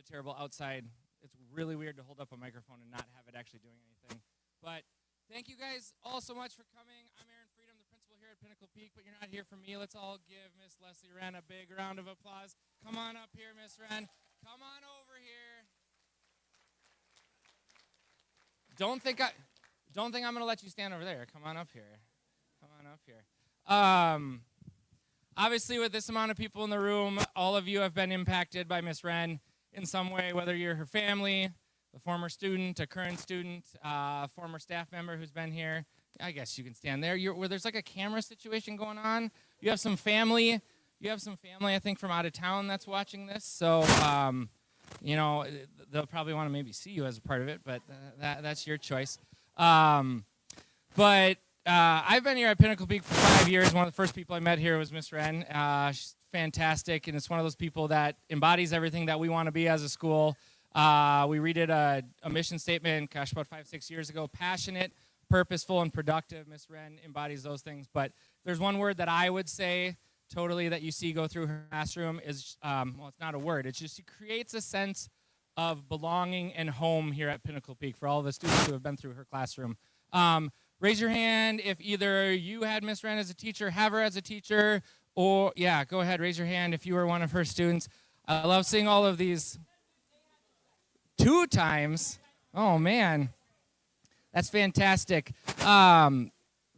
really terrible outside. It's really weird to hold up a microphone and not have it actually doing anything. But thank you guys all so much for coming. I'm Aaron Freedom, the principal here at Pinnacle Peak, but you're not here for me. Let's all give Miss Leslie Wren a big round of applause. Come on up here, Miss Wren. Come on over here. Don't think I'm going to let you stand over there. Come on up here. Come on up here. Obviously, with this amount of people in the room, all of you have been impacted by Miss Wren in some way, whether you're her family, a former student, a current student, a former staff member who's been here. I guess you can stand there. Where there's like a camera situation going on. You have some family. I think, from out of town that's watching this. So, they'll probably want to maybe see you as a part of it, but that's your choice. I've been here at Pinnacle Peak for 5 years. One of the first people I met here was Miss Wren. She's fantastic, and it's one of those people that embodies everything that we want to be as a school. We redid a mission statement, about 5-6 years ago. Passionate, purposeful, and productive. Miss Wren embodies those things. But there's one word that I would say totally that you see go through her classroom is, it's not a word. It's just she creates a sense of belonging and home here at Pinnacle Peak for all the students who have been through her classroom. Raise your hand if either you had Miss Wren as a teacher, have her as a teacher, or, go ahead, raise your hand if you were one of her students. I love seeing all of these. 2 times? Oh, man. That's fantastic.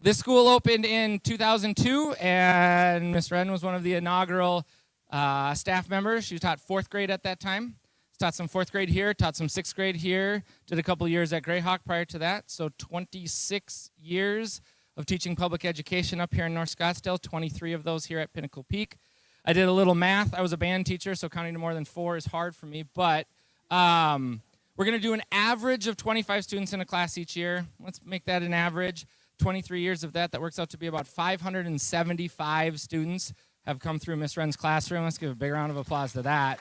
This school opened in 2002, and Miss Wren was one of the inaugural staff members. She taught 4th grade at that time. Taught some 4th grade here, taught some 6th grade here, did a couple years at Greyhawk prior to that. So 26 years of teaching public education up here in North Scottsdale, 23 of those here at Pinnacle Peak. I did a little math. I was a band teacher, so counting to more than 4 is hard for me. But we're going to do an average of 25 students in a class each year. Let's make that an average. 23 years of that works out to be about 575 students have come through Miss Wren's classroom. Let's give a big round of applause to that.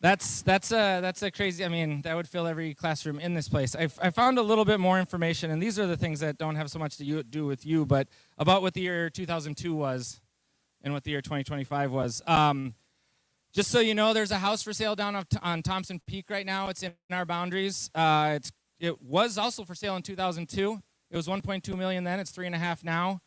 That's a crazy, that would fill every classroom in this place. I found a little bit more information, and these are the things that don't have so much to do with you, but about what the year 2002 was and what the year 2025 was. Just so you know, there's a house for sale down on Thompson Peak right now. It's in our boundaries. It was also for sale in 2002. It was $1.2 million then. It's $3.5 million now.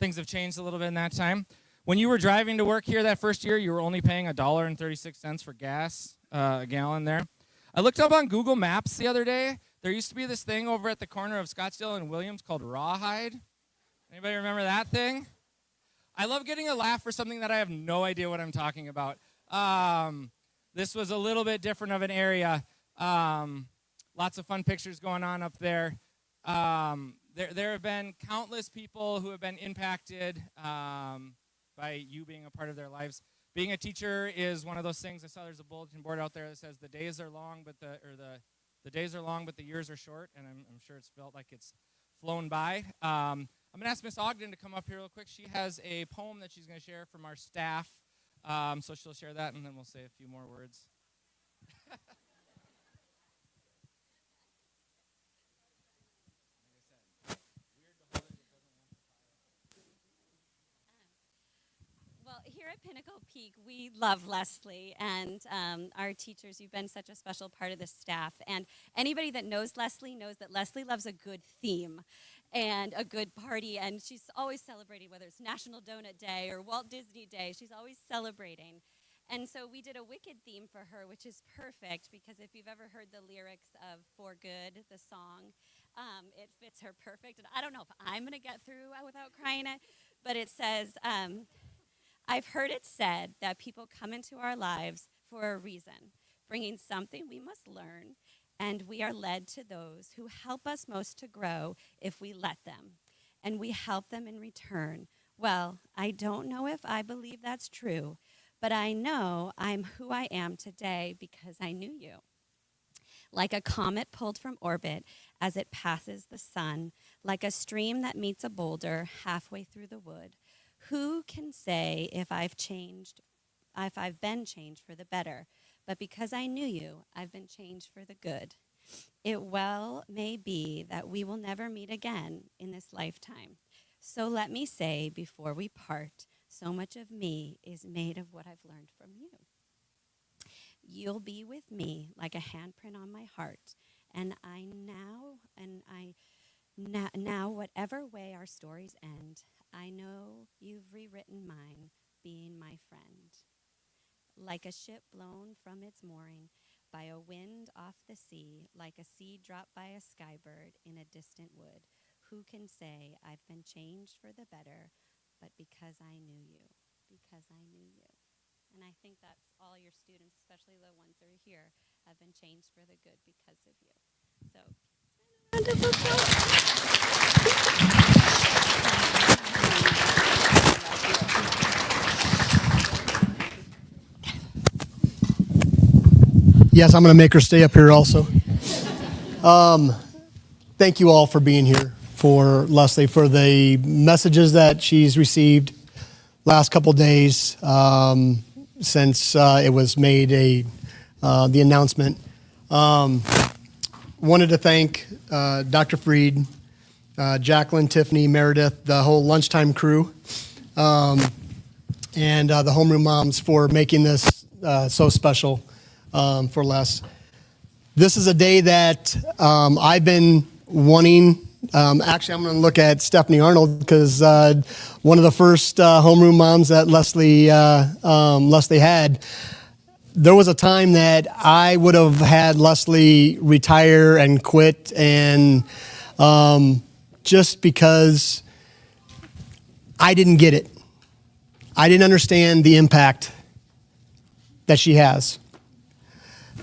Things have changed a little bit in that time. When you were driving to work here that first year, you were only paying $1.36 for gas, a gallon there. I looked up on Google Maps the other day. There used to be this thing over at the corner of Scottsdale and Williams called Rawhide. Anybody remember that thing? I love getting a laugh for something that I have no idea what I'm talking about. This was a little bit different of an area. Lots of fun pictures going on up there. There have been countless people who have been impacted by you being a part of their lives. Being a teacher is one of those things. I saw there's a bulletin board out there that says the days are long, but the days are long, but the years are short, and I'm sure it's felt like it's flown by. I'm going to ask Miss Ogden to come up here real quick. She has a poem that she's going to share from our staff, so she'll share that, and then we'll say a few more words. Well, here at Pinnacle Peak, we love Leslie and our teachers. You've been such a special part of the staff. And anybody that knows Leslie knows that Leslie loves a good theme and a good party. And she's always celebrating, whether it's National Donut Day or Walt Disney Day. She's always celebrating. And so we did a Wicked theme for her, which is perfect because if you've ever heard the lyrics of For Good, the song, it fits her perfect. And I don't know if I'm going to get through without crying it, but it says... I've heard it said that people come into our lives for a reason, bringing something we must learn, and we are led to those who help us most to grow if we let them, and we help them in return. Well, I don't know if I believe that's true, but I know I'm who I am today because I knew you. Like a comet pulled from orbit as it passes the sun, like a stream that meets a boulder halfway through the wood. Who can say if I've been changed for the better? But because I knew you, I've been changed for the good. It well may be that we will never meet again in this lifetime. So let me say before we part, So much of me is made of what I've learned from you. You'll be with me like a handprint on my heart, and now, whatever way our stories end, I know you've rewritten mine, being my friend. Like a ship blown from its mooring by a wind off the sea, like a seed dropped by a skybird in a distant wood, who can say I've been changed for the better, but because I knew you, because I knew you. And I think that's all your students, especially the ones that are here, have been changed for the good because of you. So, round of applause. Yes, I'm going to make her stay up here also. Thank you all for being here, for Leslie, for the messages that she's received last couple days since it was made the announcement. Wanted to thank Dr. Freed, Jacqueline, Tiffany, Meredith, the whole lunchtime crew, and the homeroom moms for making this so special for Les. This is a day that I've been wanting. Actually, I'm going to look at Stephanie Arnold because one of the first homeroom moms that Leslie had, there was a time that I would have had Leslie retire and quit, and just because I didn't get it. I didn't understand the impact that she has.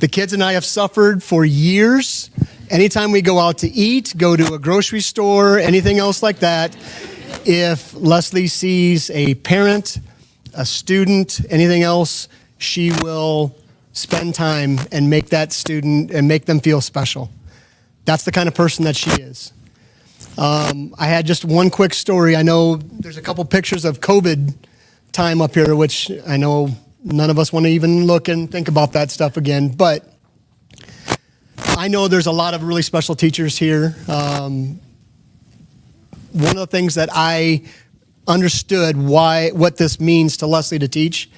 The kids and I have suffered for years. Anytime we go out to eat, go to a grocery store, anything else like that, if Leslie sees a parent, a student, anything else, she will spend time and make that student and make them feel special. That's the kind of person that she is. I had just one quick story. I know there's a couple pictures of COVID time up here, which I know none of us want to even look and think about that stuff again, but I know there's a lot of really special teachers here. One of the things that I understood what this means to Leslie to teach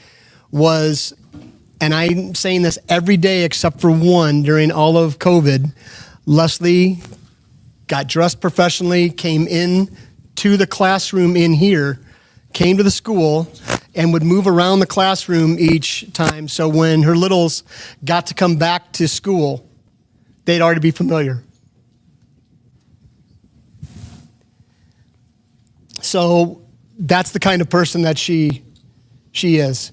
was, and I'm saying this every day except for one during all of COVID, Leslie got dressed professionally, came in to the classroom in here, came to the school, and would move around the classroom each time. So when her littles got to come back to school, they'd already be familiar. So that's the kind of person that she is.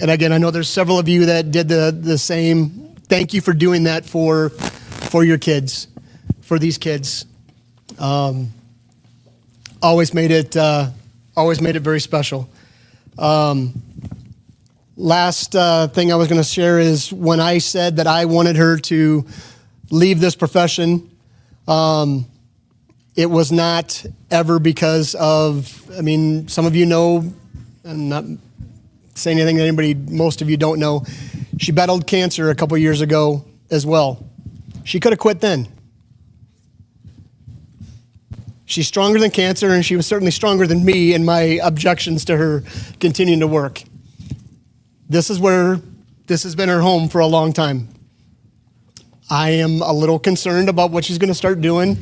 And again, I know there's several of you that did the same. Thank you for doing that for your kids, for these kids. Always made it very special. Last thing I was going to share is when I said that I wanted her to leave this profession, it was not ever because of, some of you know, I'm not saying anything that most of you don't know, she battled cancer a couple years ago as well. She could have quit then. She's stronger than cancer, and she was certainly stronger than me in my objections to her continuing to work. This has been her home for a long time. I am a little concerned about what she's going to start doing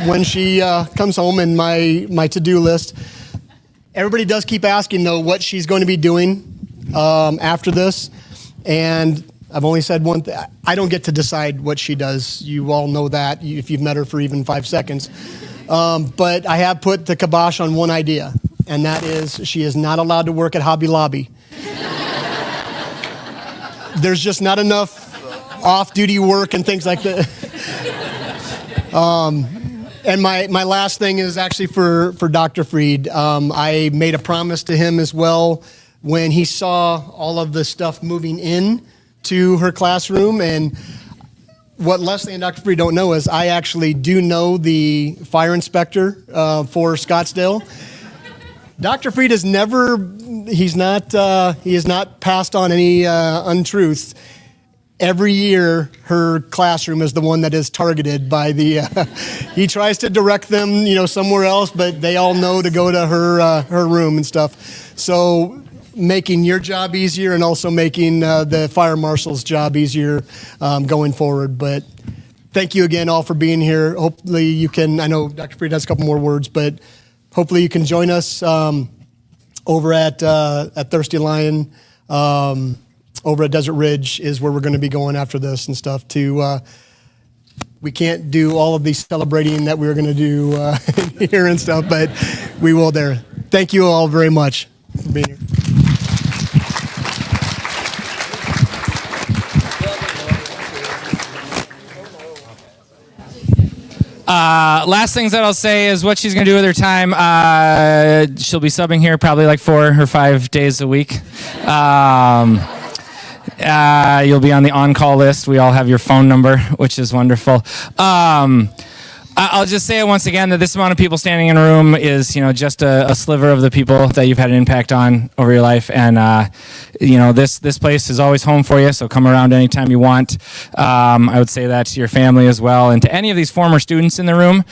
when she comes home in my to-do list. Everybody does keep asking, though, what she's going to be doing after this, and I've only said one thing. I don't get to decide what she does. You all know that if you've met her for even 5 seconds. But I have put the kibosh on one idea, and that is she is not allowed to work at Hobby Lobby. There's just not enough off-duty work and things like that. And my last thing is actually for Dr. Freed. I made a promise to him as well when he saw all of the stuff moving in to her classroom. And what Leslie and Dr. Freed don't know is I actually do know the fire inspector for Scottsdale. Dr. Freed has he has not passed on any untruths. every year her classroom is the one that is targeted by the he tries to direct them, somewhere else, but they all know to go to her room and stuff. So making your job easier and also making the fire marshal's job easier going forward. But thank you again all for being here. Hopefully you can, I know Dr. Freed has a couple more words, but hopefully you can join us over at Thirsty Lion. Over at Desert Ridge is where we're going to be going after this and stuff to we can't do all of the celebrating that we were going to do here and stuff, but we will there. Thank you all very much for being here. Last things that I'll say is what she's going to do with her time. She'll be subbing here probably like 4 or 5 days a week. You'll be on the on-call list. We all have your phone number, which is wonderful. I'll just say it once again that this amount of people standing in a room is, just a sliver of the people that you've had an impact on over your life. And, this place is always home for you, so come around anytime you want. I would say that to your family as well. And to any of these former students in the room,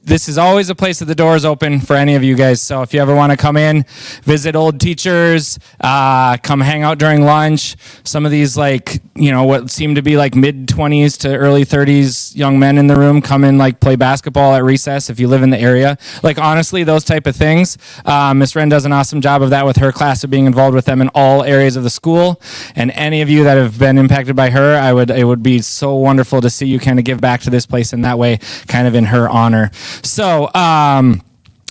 this is always a place that the door is open for any of you guys. So if you ever want to come in, visit old teachers, come hang out during lunch. Some of these what seem to be like mid-20s to early 30s young men in the room come in, play basketball at recess if you live in the area. Honestly, those type of things. Miss Wren does an awesome job of that with her class, of being involved with them in all areas of the school. And any of you that have been impacted by her, it would be so wonderful to see you kind of give back to this place in that way, kind of in her honor. So,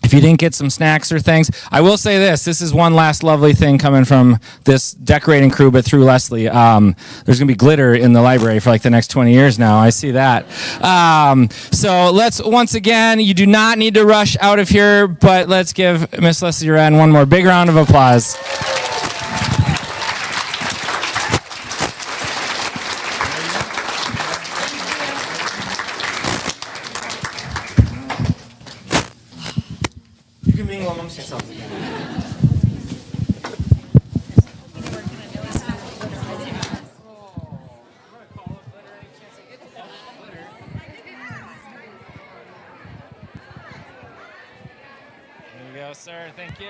if you didn't get some snacks or things, I will say this is one last lovely thing coming from this decorating crew, but through Leslie. There's going to be glitter in the library for the next 20 years now. I see that. So let's, once again, you do not need to rush out of here, but let's give Miss Leslie Wren one more big round of applause. You can mingle amongst yourselves again. There you go, sir. Thank you.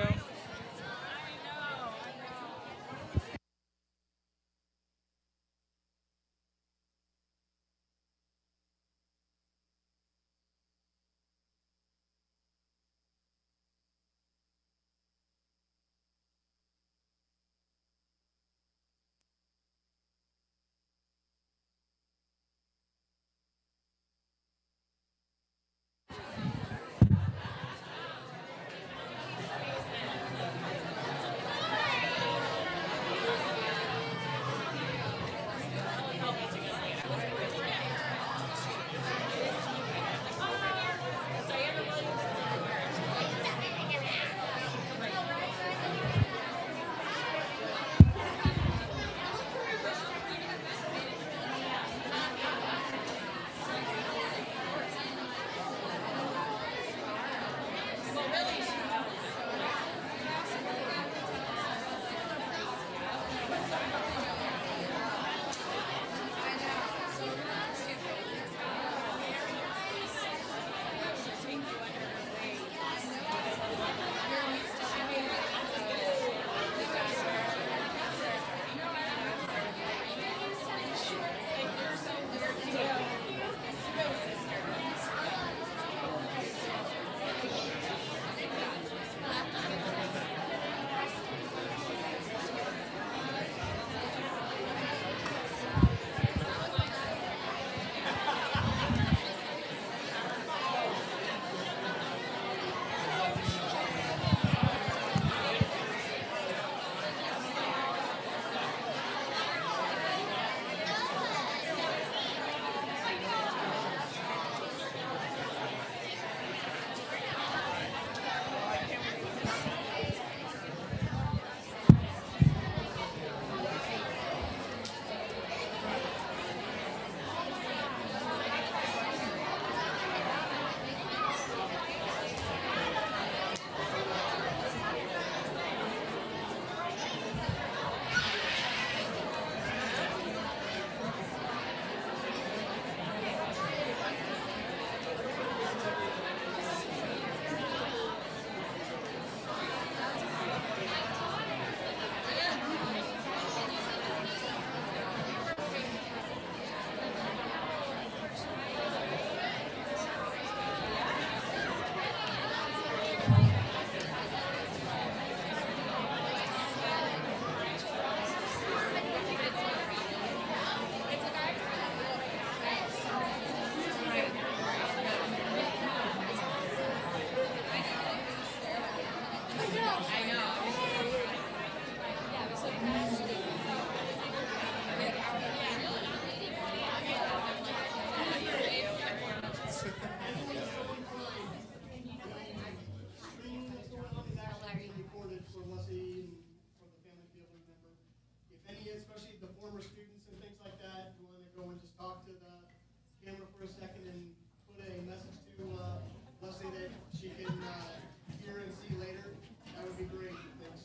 hear and see later, that would be great.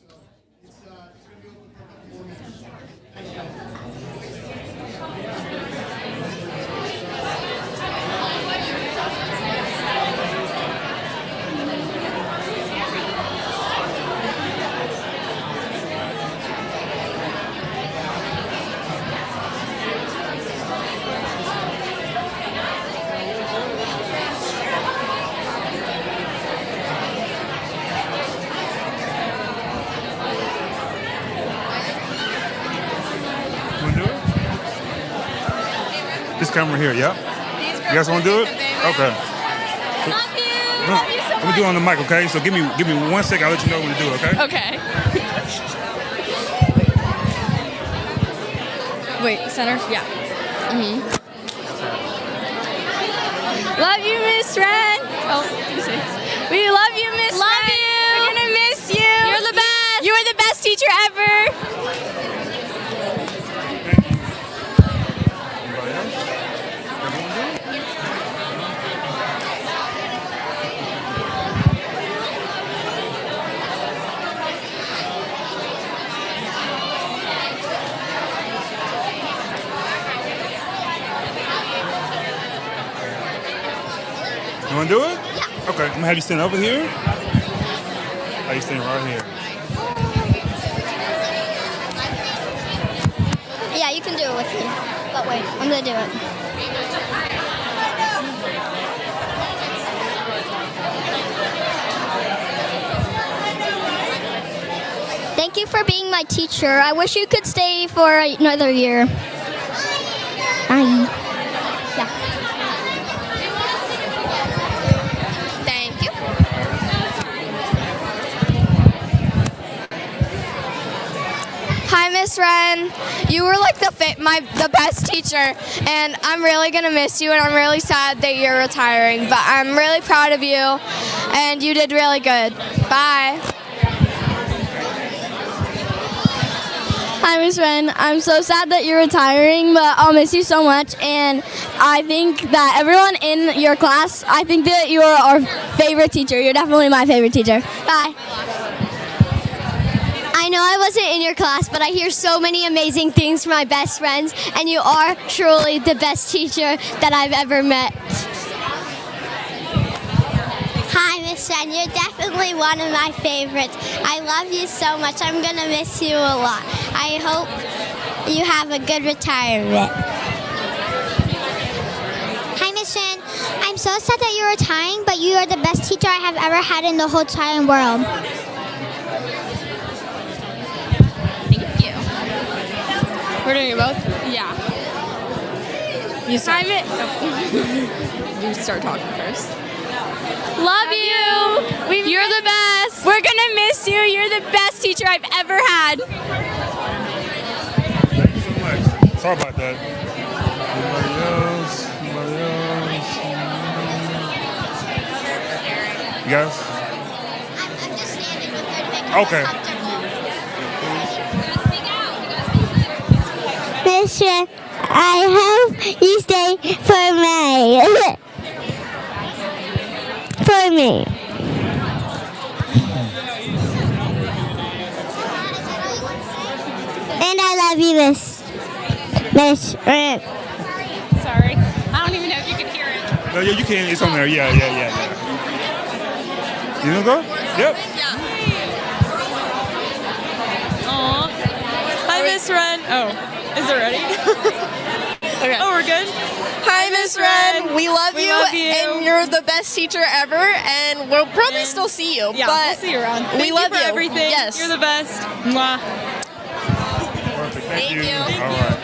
So it's going to be open for a couple more minutes. Thanks, guys. Want to do it? This camera here, yeah? You guys want to do it? Okay. Love you. Love you so I'm gonna do it on the mic, okay? So give me 1 second. I'll let you know when to do it, okay? Okay. Wait, center? Yeah. Love you, Miss Wren. Oh, we love you, Miss Wren. Love you. We're gonna miss you. You're the best. You are the best teacher ever. Anybody else? Everyone do it? You want to do it? Yeah. Okay. I'm gonna have you stand over here. How you standing right here? Yeah, you can do it with me. But wait, I'm gonna do it. Thank you for being my teacher. I wish you could stay for another year. Bye. Yeah. Thank you. Hi, Miss Wren. You were like the best teacher, and I'm really gonna miss you. And I'm really sad that you're retiring, but I'm really proud of you, and you did really good. Bye. Hi, Miss Wren. I'm so sad that you're retiring, but I'll miss you so much. And I think that everyone in your class, I think that you are our favorite teacher. You're definitely my favorite teacher. Bye. I know I wasn't in your class, but I hear so many amazing things from my best friends, and you are truly the best teacher that I've ever met. Hi, Miss Wren. You're definitely one of my favorites. I love you so much. I'm going to miss you a lot. I hope you have a good retirement. Hi, Miss Wren. I'm so sad that you're retiring, but you are the best teacher I have ever had in the whole entire world. Thank you. We're doing it both? Yeah. You start. You start talking first. Love you. You're the best. We're gonna miss you. You're the best teacher I've ever had. Thank you so much. Sorry about that. Anybody else? Anybody else? You guys? I'm just standing with her to make her Okay. comfortable. Miss Wren, I hope you stay for me. For me. And I love you, Miss Wren. Sorry. I don't even know if you can hear it. No, yeah, you can. It's on there. Yeah. You gonna go? Yep. Yeah. Aw. Hi, Miss Wren. Oh, is it ready? Okay. Oh, we're good? Hi, Miss Wren. We love you, and you're the best teacher ever. And we'll probably still see you. Yeah, but we'll see you around. We love you for you. everything. Yes. You're the best. Mwah. Perfect. Thank you. you. All right.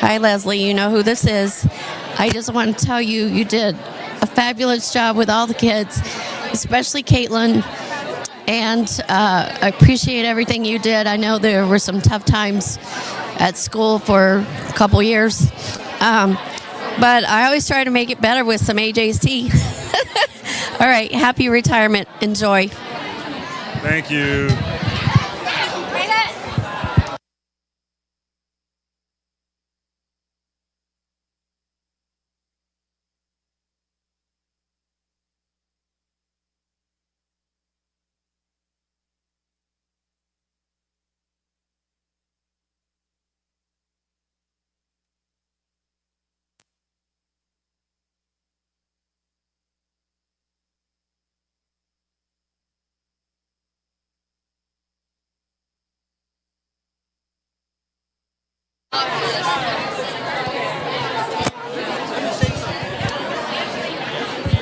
Hi, Leslie. You know who this is. I just want to tell you, you did a fabulous job with all the kids, especially Caitlin. And I appreciate everything you did. I know there were some tough times at school for a couple years. But I always try to make it better with some AJ's tea. All right, happy retirement. Enjoy. Thank you.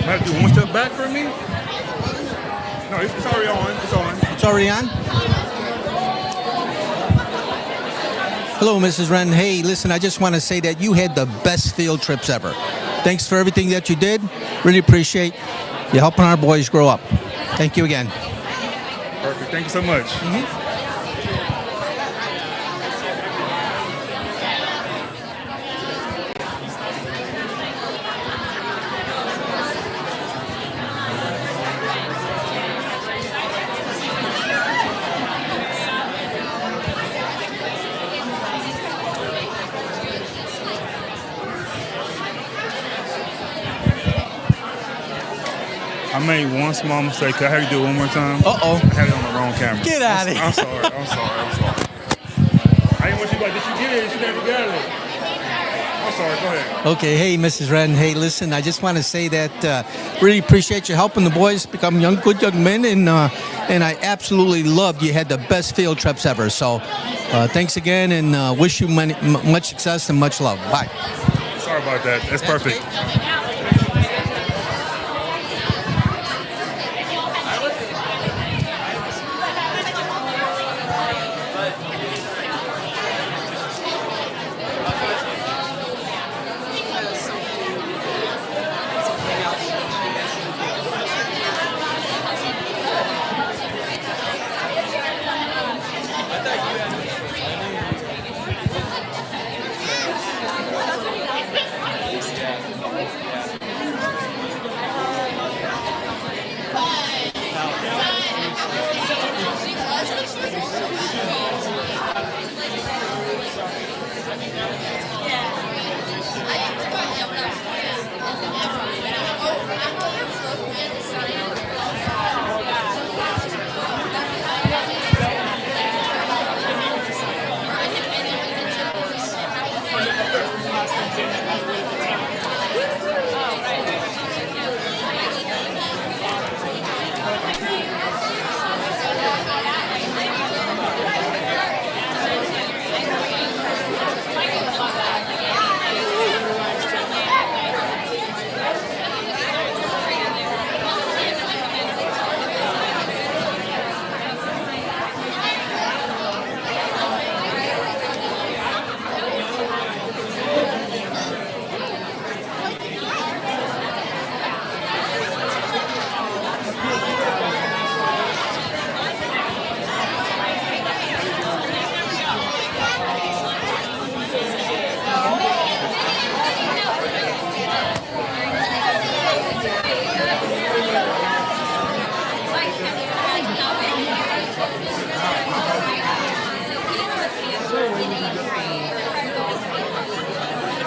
I have to do one step back for me? No, it's already on. It's on. It's already on? Hello, Mrs. Wren. Hey, listen, I just want to say that you had the best field trips ever. Thanks for everything that you did. Really appreciate you helping our boys grow up. Thank you again. Perfect. Thank you so much. I made one small mistake. Can I have you do it one more time? Uh-oh. I had it on the wrong camera. Get out of here. I'm sorry. I'm sorry. I didn't want you to be like, did you get it? You never got it. I'm sorry. Go ahead. Okay, hey, Mrs. Wren. Hey, listen, I just want to say that really appreciate you helping the boys become good young men, and I absolutely loved you had the best field trips ever. So thanks again, and wish you much success and much love. Bye. Sorry about that. That's perfect.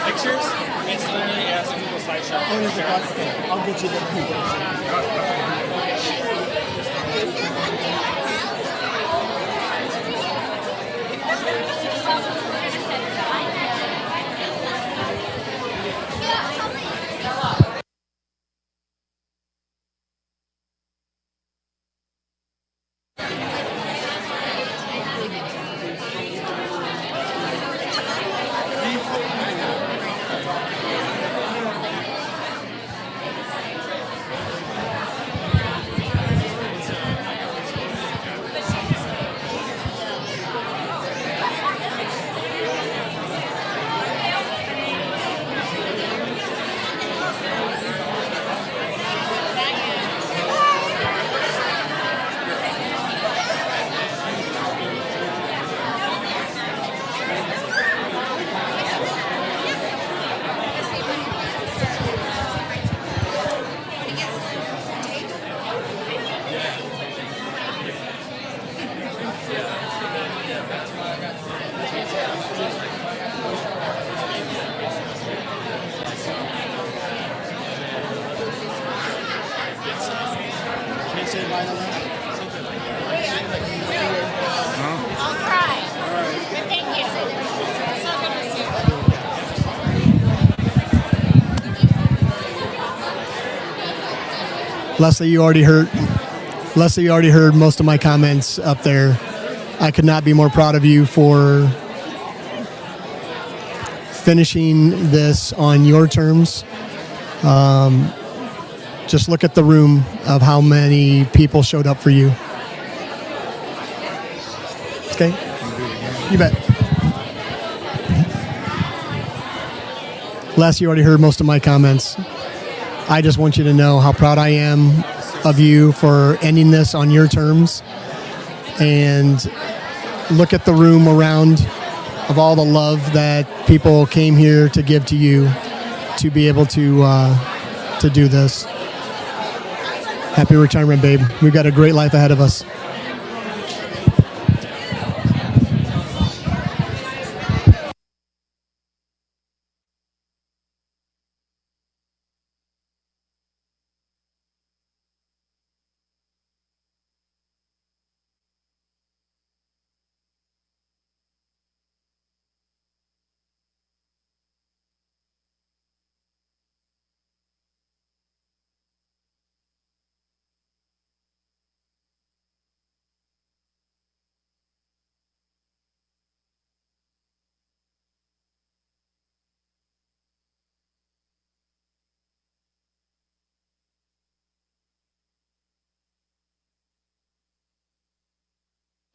Pictures? It's literally a Google slideshow. I'll get you Leslie, you already heard most of my comments up there. I could not be more proud of you for finishing this on your terms. Just look at the room of how many people showed up for you. Okay? You bet. Les, you already heard most of my comments. I just want you to know how proud I am of you for ending this on your terms. And look at the room around of all the love that people came here to give to you to be able to do this. Happy retirement, babe. We've got a great life ahead of us.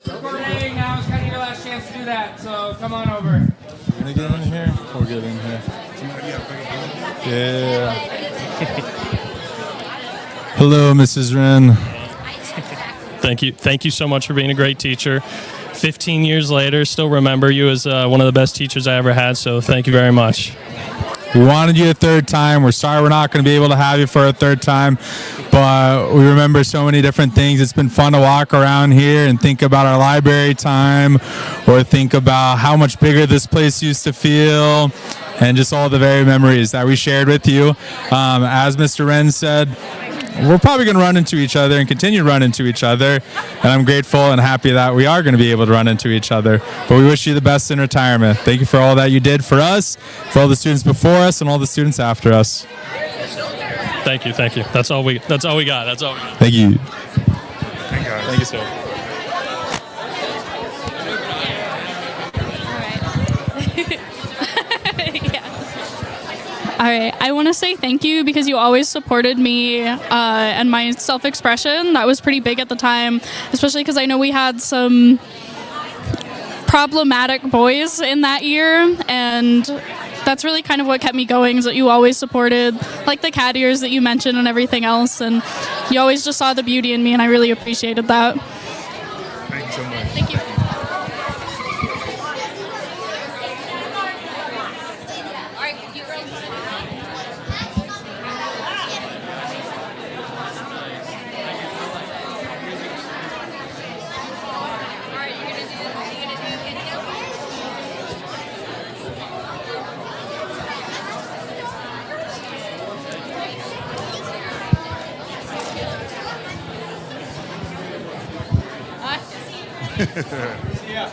Recording, now is kind of your last chance to do that, so come on over. We're gonna get in here? We'll get in here. Yeah. Hello, Mrs. Wren. Thank you so much for being a great teacher. 15 years later, still remember you as one of the best teachers I ever had, so thank you very much. We wanted you a third time. We're sorry we're not going to be able to have you for a third time, but we remember so many different things. It's been fun to walk around here and think about our library time, or think about how much bigger this place used to feel, and just all the very memories that we shared with you. As Mr. Wren said, we're probably going to run into each other and continue to run into each other, and I'm grateful and happy that we are going to be able to run into each other. But we wish you the best in retirement. Thank you for all that you did for us, for all the students before us, and all the students after us. Thank you. That's all we got. That's all we got. Thank you. Thank you, sir. All right, I want to say thank you because you always supported me and my self-expression. That was pretty big at the time, especially because I know we had some problematic boys in that year, and that's really kind of what kept me going, is that you always supported, like the cat ears that you mentioned and everything else, and you always just saw the beauty in me, and I really appreciated that. Thank you so much. Thank you. Yeah.